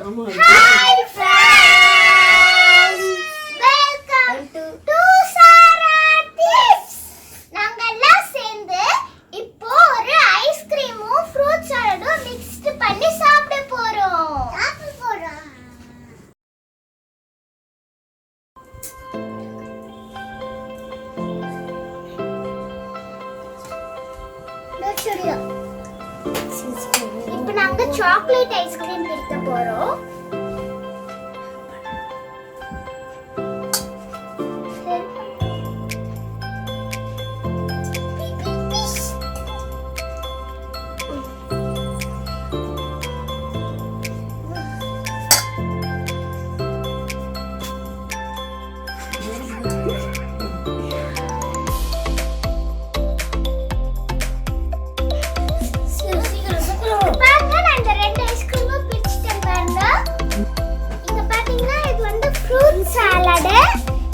Hi friends, welcome to Sara tips. நாங்கெல்லாம் சேர்ந்து இப்போ ஒரு ஐஸ்கிரீமும் ஃப்ரூட் சாலடும் மிக்ஸ் பண்ணி சாப்பிட போறோம். இப்போ நாங்க சாக்லேட் ஐஸ்கிரீம் பிடிக்க போறோம்.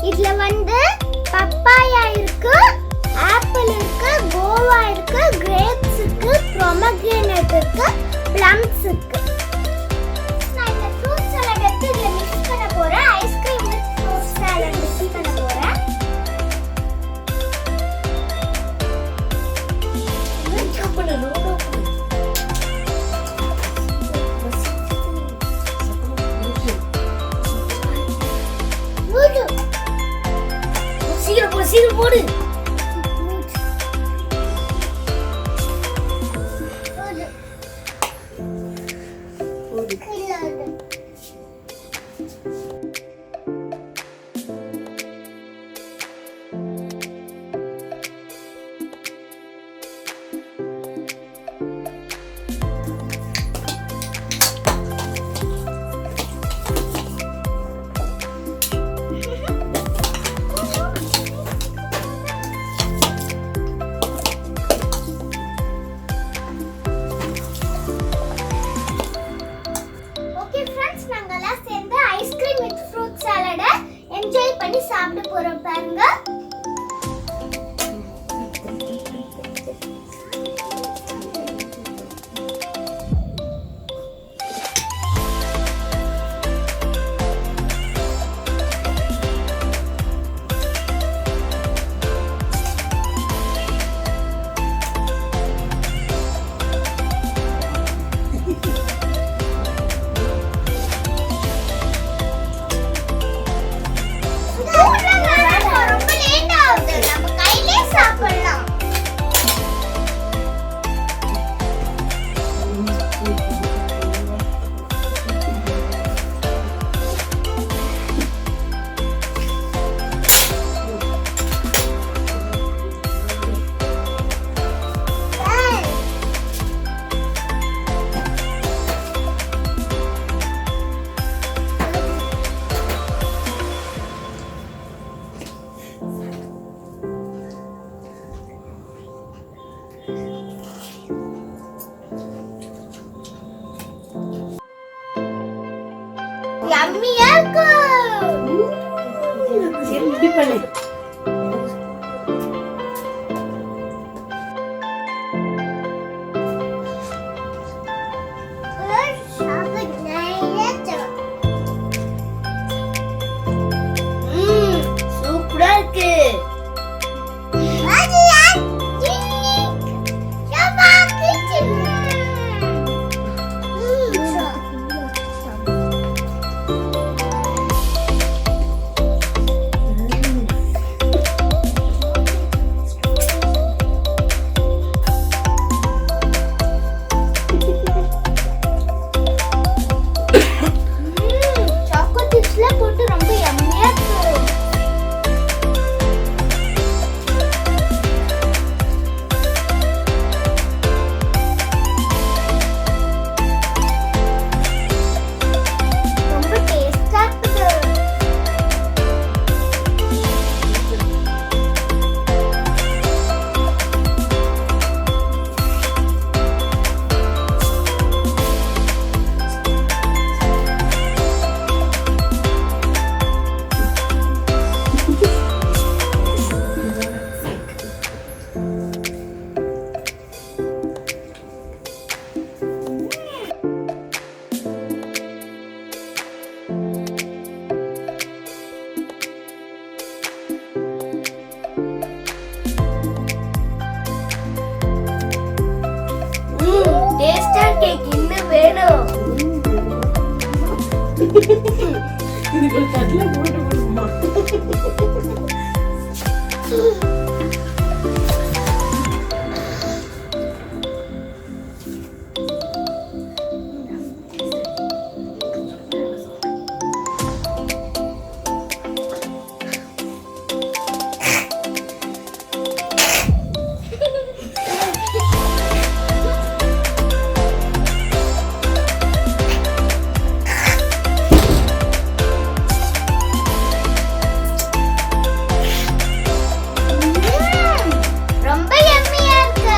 இதுல வந்து பப்பாயா இருக்கு, ஆப்பிள் இருக்கு, கோவா இருக்கு, கிரேப்ஸ் இருக்கு, பொமக்ரேனட் இருக்கு, பிளம்ஸ் இருக்கு. நான் இந்த ஃப்ரூட் சாலட் எடுத்து இதுல மிக்ஸ் பண்ண போறேன். Ice cream with fruit salad mix பண்ண போறேன். சீக்கிரம் போடு. என்ஜாய் பண்ணி சாப்பிட போறோம் பாருங்க. யம்மியா இருக்கு. சரி இப்படி பண்ணு. சூப்பரா இருக்கு. இன்னும் வேணும். இதுக்கு தட்டுல போட்டு கொடுமா. ரொம்ப yummy-ஆ இருக்கு.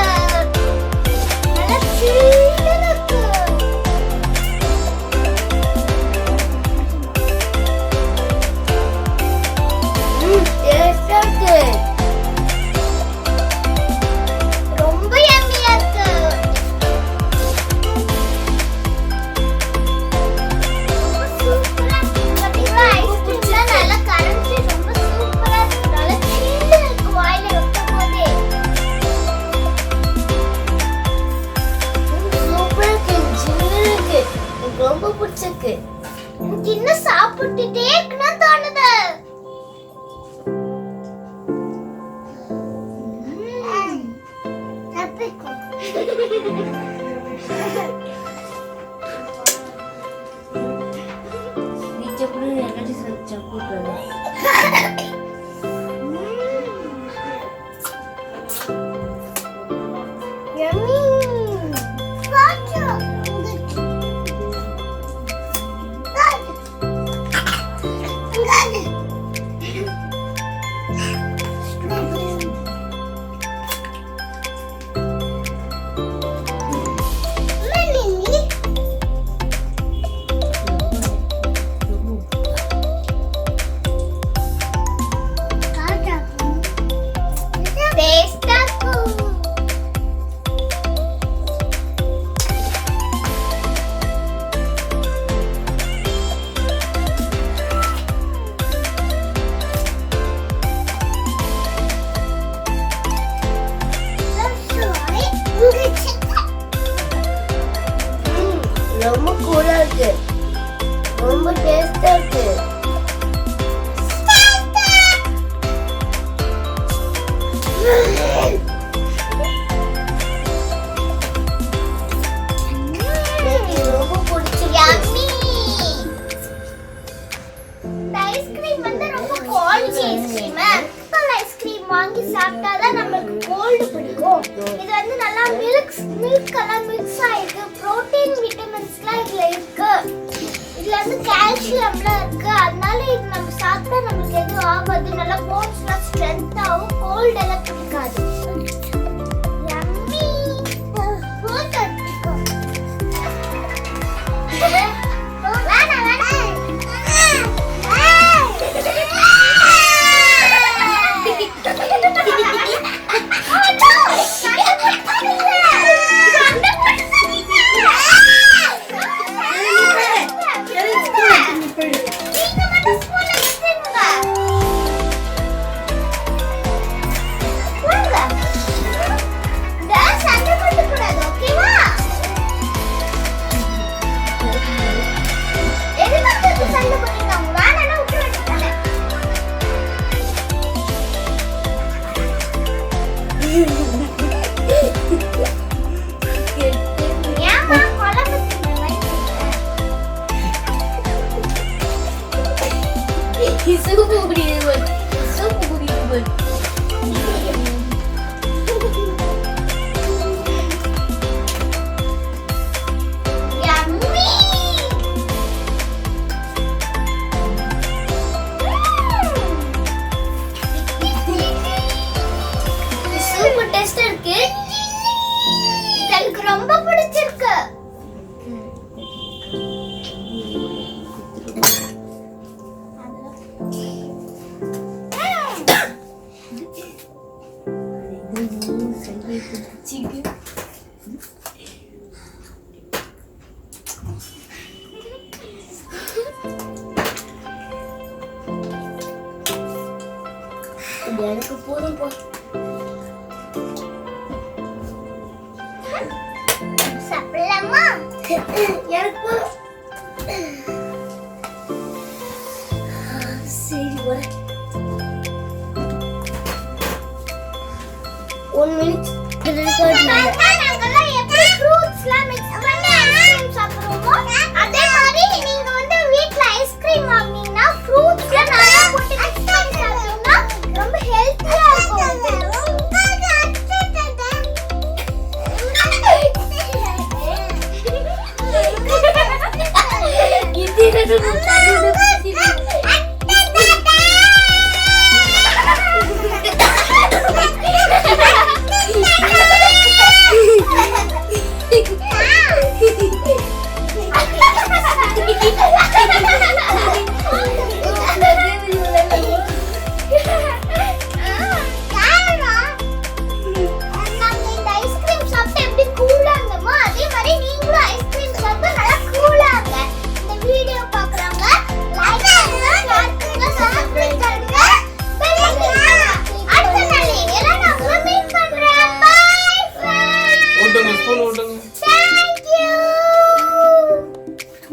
நல்லா சில்லுன்னு இருக்கு. taste-ஆ இருக்கு. ரொம்ப yummy-ஆ இருக்கு. ரொம்ப சூப்பரா இருக்கு. பாத்தீங்களா, ஐஸ்கிரீம்ல நல்லா கரைஞ்சி ரொம்ப சூப்பரா இருக்கு. நல்லா சில்லுன்னு இருக்கு வாயில வைக்கும் போதே. சூப்பரா இருக்கு, சில்லுன்னு இருக்கு. எனக்கு ரொம்ப பிடிச்சிருக்கு. எனக்கு இன்னும் சாப்பிட்டுட்டே இருக்கணும்னு தோணுது. Yummy. ரொம்ப கூலா இருக்கு. ரொம்ப டேஸ்டா இருக்கு. ரொம்ப பிடிச்சிருக்கு. இந்த ஐஸ்கிரீம் வந்து ரொம்ப குவாலிட்டி ஐஸ்கிரீம். ஐஸ்கிரீம் வாங்கி சாப்பிட்டாதான் நம்மளுக்கு கோல்டு பிடிக்கும். இது வந்து நல்லா மில்க் எல்லாம் மிக்ஸ் ஆயிருக்கு. புரோட்டீன் விட்டமின்ஸ்லாம் இதுல இருக்கு. இதுல வந்து கால்சியம்லாம் இருக்கு. அதனால இது நம்ம சாப்பிட்டா நமக்கு எதுவும் ஆகாது. நல்லா போன்ஸ்லாம் ஸ்ட்ரென்த் ஆகும். கோல்டு எல்லாம் பிடிக்காது. ரொம்ப பிடிச்சிருக்கு. எனக்கு போதும் போ. சாப்பிடலாம். போலாமா? எனக்கு சரி வா. 1 minute நாங்கலாம் எப்படி ஃப்ரூட்ஸ்லாம் mix பண்ணி ஐஸ்கிரீம் சாப்பிடுவோமோ அதே மாதிரி நீங்க வந்து வீட்ல ஐஸ்கிரீம் வாங்குனீங்கன்னா ஃப்ரூட்ஸ்ல நிறைய போட்டு mix பண்ணி சாப்பிட்டீங்கன்னா ரொம்ப ஹெல்த்தியா இருக்கும். இது